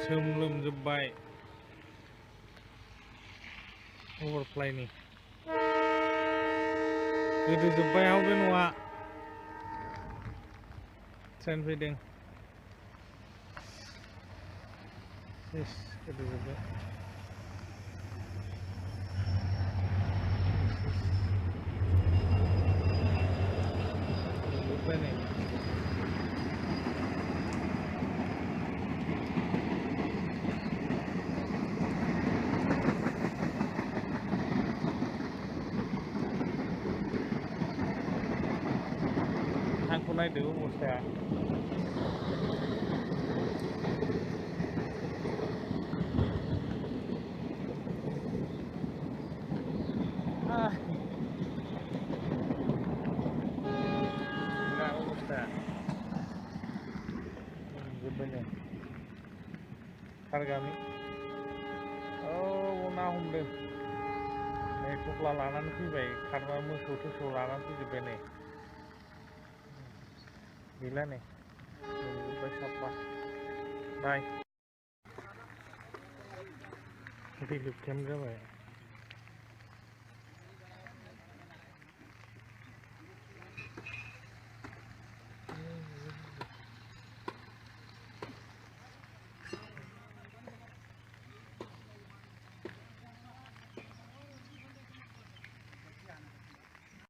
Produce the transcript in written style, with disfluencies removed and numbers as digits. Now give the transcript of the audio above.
गोसोम लोमजोब्बाय अभारफ्लाइनि गोदोजोब्बाय बे न'आ ट्रेन फैदों गोदोजोब्बाय जोब्बाय आंखौ नायदो अबस्थाया अबस्थाया जोब्बाय नै खारगामि औ ना हमदों नै थफ्ला लानानै फैबाय खारबा मोसौ थोसौ लानानै फैजोब्बाय नै गैला नै मोनजोब्बाय साफा बाय रिलिफ केम्प जाबाय